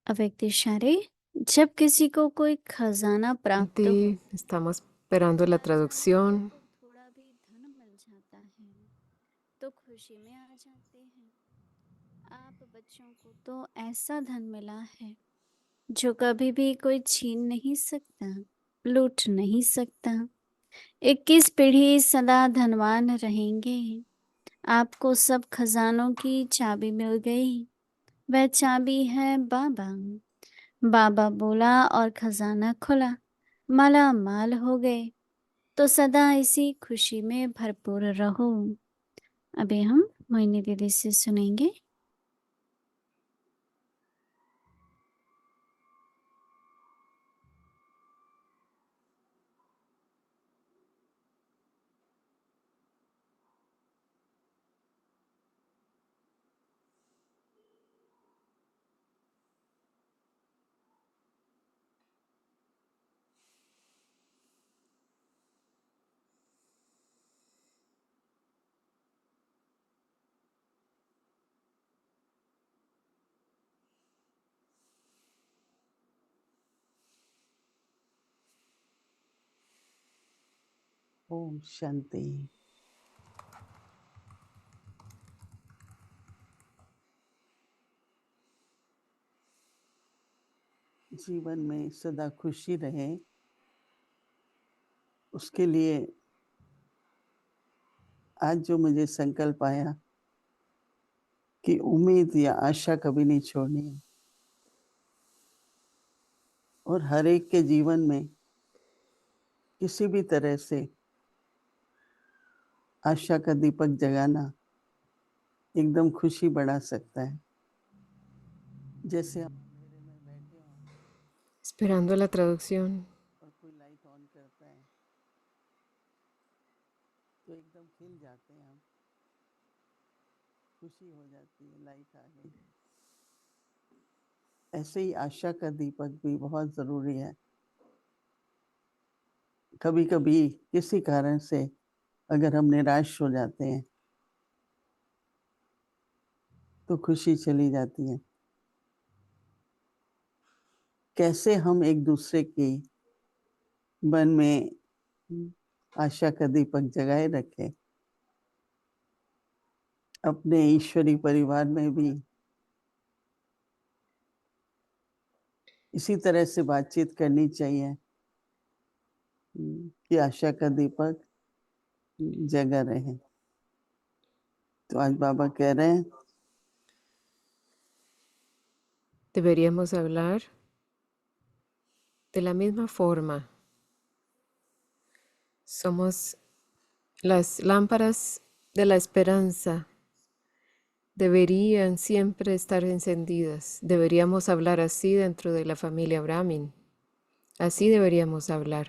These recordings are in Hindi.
अव्यक्त इशारे जब किसी को कोई खजाना प्राप्त हो Sí, estamos esperando la या जब किसी traducción. को थोड़ा भी धन मिल जाता है तो खुशी में आ जाते हैं। आप बच्चों को तो ऐसा धन मिला है जो कभी भी कोई छीन नहीं सकता, लूट नहीं सकता। 21 पीढ़ी सदा धनवान रहेंगे। आपको सब खजानों की चाबी मिल गई। वह चाबी है बाबा। बाबा बोला और खजाना खुला। माला माल हो गए। तो सदा इसी खुशी में भरपूर रहो। अभी हम मोहिनी दीदी से सुनेंगे। ओम शांति। जीवन में सदा खुशी रहे, उसके लिए आज जो मुझे संकल्प आया कि उम्मीद या आशा कभी नहीं छोड़नी है और हर एक के जीवन में किसी भी तरह से आशा का दीपक जगाना एकदम खुशी बढ़ा सकता है। जैसे हम अंधेरे में बैठे हों Esperando la traducción. और कोई लाइट ऑन करता है तो एकदम खिल जाते हैं हम, खुशी हो जाती है, लाइट आ गई। ऐसे ही आशा का दीपक भी बहुत जरूरी है। कभी कभी किसी कारण से अगर हम निराश हो जाते हैं तो खुशी चली जाती है। कैसे हम एक दूसरे के मन में आशा का दीपक जगाए रखें, अपने ईश्वरी परिवार में भी इसी तरह से बातचीत करनी चाहिए कि आशा का दीपक जगा रहे। तो आज बाबा कह रहे हैं Deberíamos hablar de la misma forma. Somos las lámparas de la esperanza. Deberían siempre estar encendidas. Deberíamos hablar así dentro de la familia Brahmin. Así deberíamos hablar.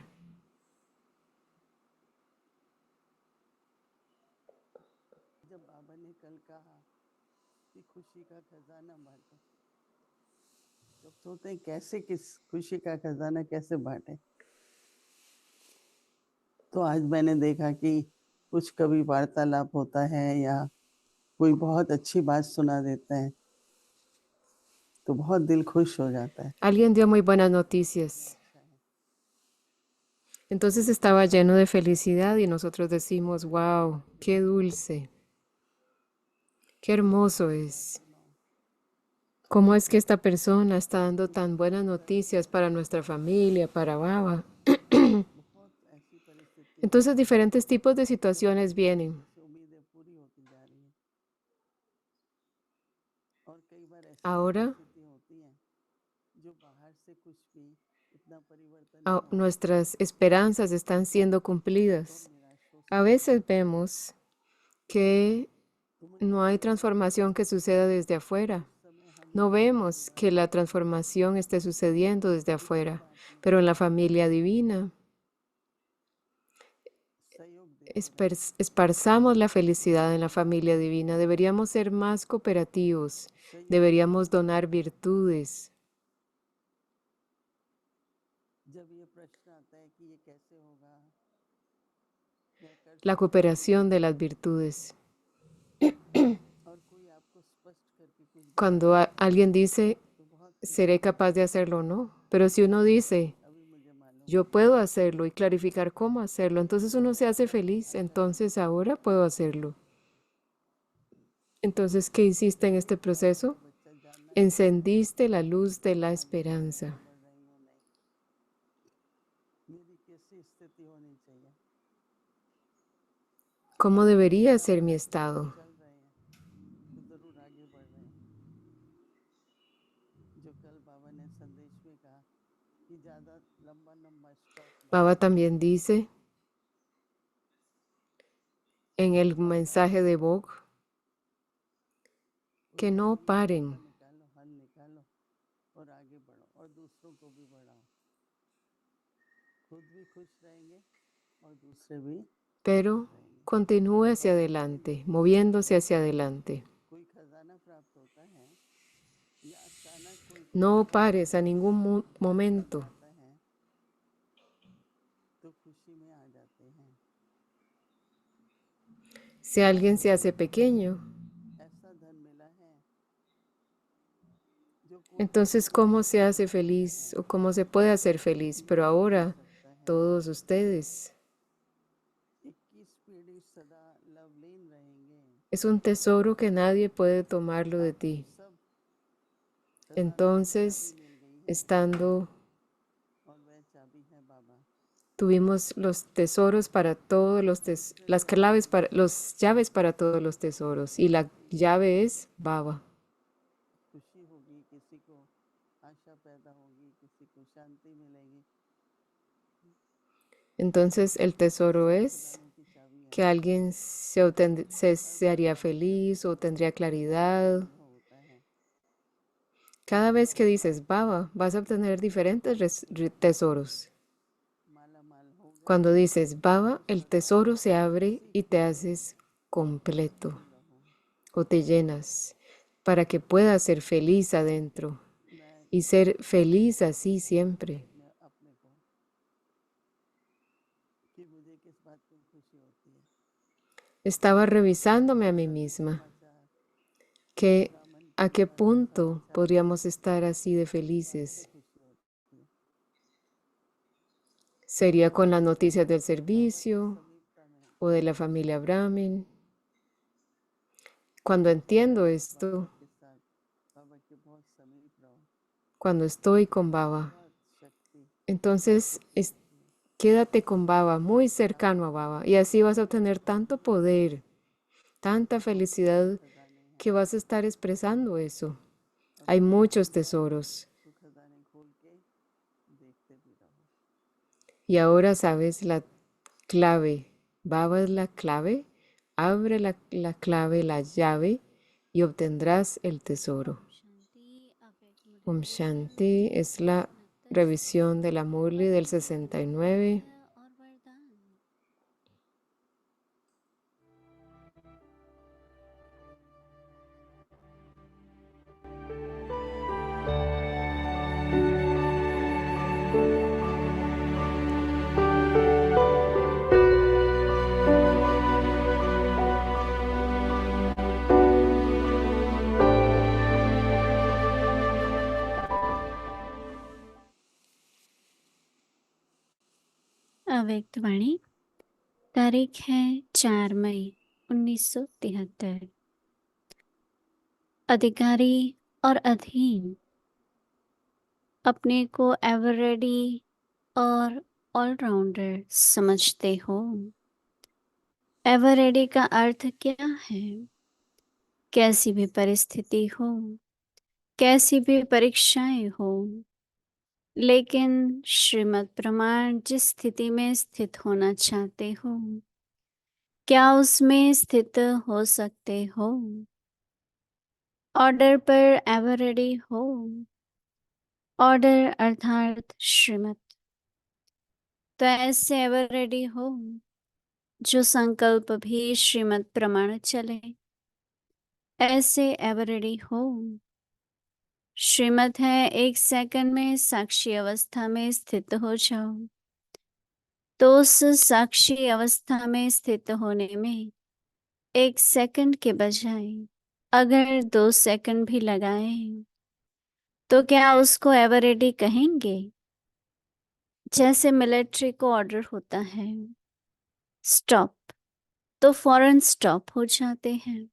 जब बाबा ने कल कहा कि खुशी का खजाना बांटो, तो सोचते हैं कैसे किस खुशी का खजाना कैसे बांटे। तो आज मैंने देखा कि कुछ कभी वार्तालाप होता है या कोई बहुत अच्छी बात सुना देता है तो बहुत दिल खुश हो जाता है। Alguien dio muy buenas noticias. Entonces estaba lleno de felicidad y nosotros decimos, wow, qué dulce, qué hermoso es. ¿Cómo es que esta persona está dando tan buenas noticias para nuestra familia, para Baba? बहुत ऐसी परिस्थितियां Entonces diferentes tipos de situaciones vienen. से उम्मीदें पूरी होती जा रही हैं और कई बार ऐसी भी Ahora परिस्थिति होती हैं जो बाहर से कुछ भी इतना परिवर्तन नहीं आता nuestras esperanzas están siendo तो हम cumplidas. निराश हो A सकते हैं। veces vemos que तो मुझे no hay transformación que suceda desde afuera. उस समय हम No इस vemos que la transformación esté sucediendo desde afuera, pero en la familia divina सहयोग देते रहें। esparzamos la felicidad en la familia divina. Deberíamos ser más cooperativos, सहयोग deberíamos donar virtudes. जब ये प्रश्न आता है कि ये कैसे होगा, मैं कर La सकता हूँ cooperación de las virtudes. और कोई आपको स्पष्ट करके कुछ बता Cuando दे alguien dice, तो बहुत seré capaz de hacerlo o no. Pero si uno dice, अभी मुझे मालूम yo puedo hacerlo y clarificar cómo hacerlo, entonces uno se hace feliz, entonces ahora puedo hacerlo. Entonces, ¿qué hiciste en este proceso? बच्चा जानना Encendiste la luz de la esperanza. बढ़ रही हूँ नहीं मेरी कैसी स्थिति होनी चाहिए ¿Cómo debería ser mi estado? चल रहे हैं तो जरूर आगे बढ़ रहे हैं जो कल बाबा ने संदेश में कहा कि ज्यादा लंबा लंबा stop Baba también dice en el mensaje de Bog que no paren, निकालो हल निकालो और आगे बढ़ो और दूसरों को भी बढ़ाओ खुद भी खुश रहेंगे और दूसरे भी pero continúe hacia adelante, moviéndose hacia adelante. कोई खजाना प्राप्त होता है या अचानक कोई No pares a ningún momento. आता है तो खुशी में आ जाते हैं Si alguien se hace pequeño, ऐसा धन मिला है जो कोई entonces ¿cómo se hace feliz o cómo se puede hacer feliz? Pero ahora सकता है todos ustedes 21 पीढ़ी सदा लवलीन रहेंगे es un tesoro que nadie puede tomarlo de ti. सब Entonces, मिल गई है estando, और वह चाबी है बाबा tuvimos los tesoros para todos las claves para los llaves para todos los tesoros y la llave es Baba. खुशी होगी किसी को आशा पैदा होगी किसी को शांति मिलेगी Entonces, el tesoro es की चाबी है que alguien se haría feliz o tendría claridad. होता है Cada vez que dices Baba, vas a obtener diferentes tesoros. माला माल होगा Cuando dices Baba, el tesoro se abre y te haces completo o te llenas para que puedas ser feliz adentro मैं y ser feliz así siempre. अपने को कि मुझे किस बात की खुशी होती है Estaba revisándome a mí misma que a qué punto podríamos estar así de felices. खुशी होती है ¿Sería con las noticias del servicio समीपता में o de la familia Brahmin? Cuando entiendo esto, के साथ बाबा के बहुत समीप रहो cuando estoy con Baba, बहुत शक्ति entonces quédate con Baba, muy cercano a Baba, y así vas a obtener tanto poder, tanta felicidad que vas a estar expresando eso. Hay muchos tesoros. तो खजाने खोल के देखते भी रहो Y ahora sabes la clave. Baba es la clave. Abre la clave, la llave, y obtendrás el tesoro. शांति अव्यक्त Om मुरली Shanti es la revisión de la Murli del 69. और वरदान अव्यक्त वाणी तारीख है 4 मई 1973 अधिकारी और अधीन अपने को एवर रेडी और ऑलराउंडर समझते हो एवर रेडी का अर्थ क्या है कैसी भी परिस्थिति हो कैसी भी परीक्षाएं हो लेकिन श्रीमद् प्रमाण जिस स्थिति में स्थित होना चाहते हो क्या उसमें स्थित हो सकते हो ऑर्डर पर एवर रेडी हो ऑर्डर अर्थात श्रीमत तो ऐसे एवर रेडी हो जो संकल्प भी श्रीमत प्रमाण चले ऐसे एवर रेडी हो श्रीमत है 1 सेकंड में साक्षी अवस्था में स्थित हो जाओ तो उस साक्षी अवस्था में स्थित होने में 1 सेकंड के बजाय अगर 2 सेकंड भी लगाए तो क्या उसको एवर रेडी कहेंगे? जैसे मिलिट्री को ऑर्डर होता है स्टॉप, तो फौरन स्टॉप हो जाते हैं।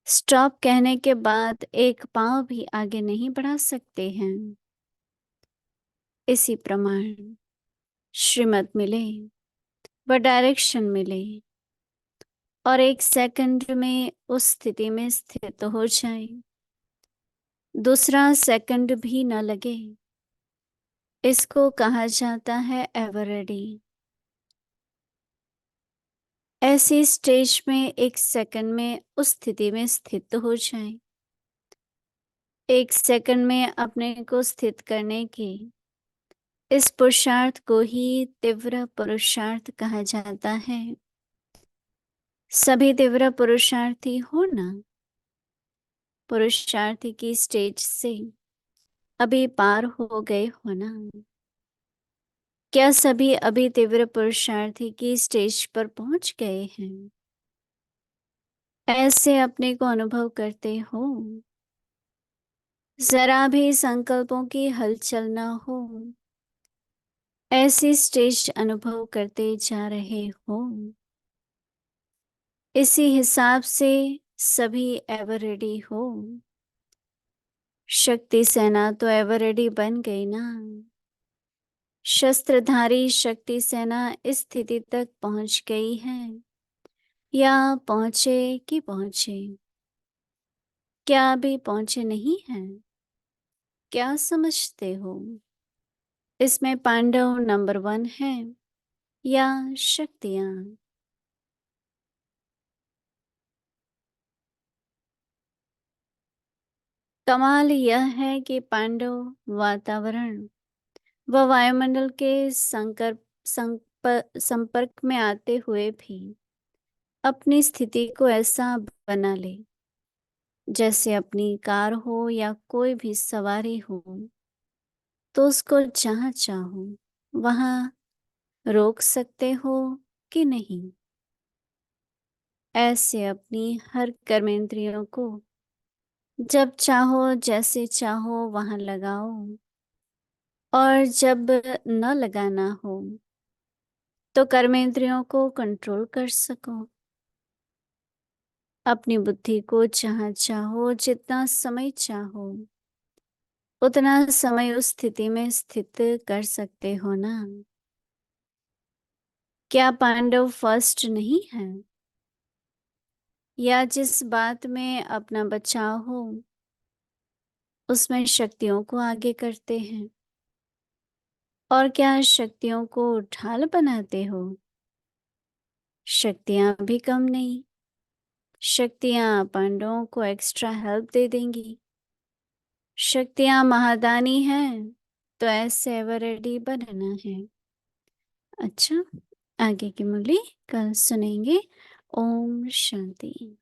स्टॉप कहने के बाद एक पाँव भी आगे नहीं बढ़ा सकते हैं। इसी प्रमाण श्रीमत मिले व डायरेक्शन मिले और 1 सेकंड में उस स्थिति में स्थित हो जाए, दूसरा सेकंड भी न लगे, इसको कहा जाता है एवर रेडी। ऐसी स्टेज में 1 सेकंड में उस स्थिति में स्थित हो जाए। 1 सेकंड में अपने को स्थित करने की इस पुरुषार्थ को ही तीव्र पुरुषार्थ कहा जाता है। सभी तीव्र पुरुषार्थी हो ना, पुरुषार्थी की स्टेज से अभी पार हो गए हो ना? क्या सभी अभी तीव्र पुरुषार्थी की स्टेज पर पहुंच गए हैं? ऐसे अपने को अनुभव करते हो? जरा भी संकल्पों की हलचल न हो, ऐसी स्टेज अनुभव करते जा रहे हो। इसी हिसाब से सभी एवर रेडी हो। शक्ति सेना तो एवर रेडी बन गई ना। शस्त्रधारी शक्ति सेना इस स्थिति तक पहुंच गई है या पहुंचे कि पहुंचे? क्या अभी पहुंचे नहीं हैं? क्या समझते हो? इसमें पांडव नंबर 1 है या शक्तियां? कमाल यह है कि पांडव वातावरण व वायुमंडल के संपर्क में आते हुए भी अपनी स्थिति को ऐसा बना ले जैसे अपनी कार हो या कोई भी सवारी हो, तो उसको जहाँ चाहो वहाँ रोक सकते हो कि नहीं? ऐसे अपनी हर कर्मेंद्रियों को जब चाहो जैसे चाहो वहाँ लगाओ, और जब न लगाना हो तो कर्मेंद्रियों को कंट्रोल कर सको। अपनी बुद्धि को जहाँ चाहो जितना समय चाहो उतना समय उस स्थिति में स्थित कर सकते हो ना। क्या पांडव फर्स्ट नहीं है? या जिस बात में अपना बचाव हो उसमें शक्तियों को आगे करते हैं? और क्या शक्तियों को ढाल बनाते हो? शक्तियां भी कम नहीं। शक्तियां पांडवों को एक्स्ट्रा हेल्प दे देंगी। शक्तियां महादानी हैं, तो ऐसे एवर रेडी बनना है। अच्छा, आगे की मुरली कल सुनेंगे। ओम शांति।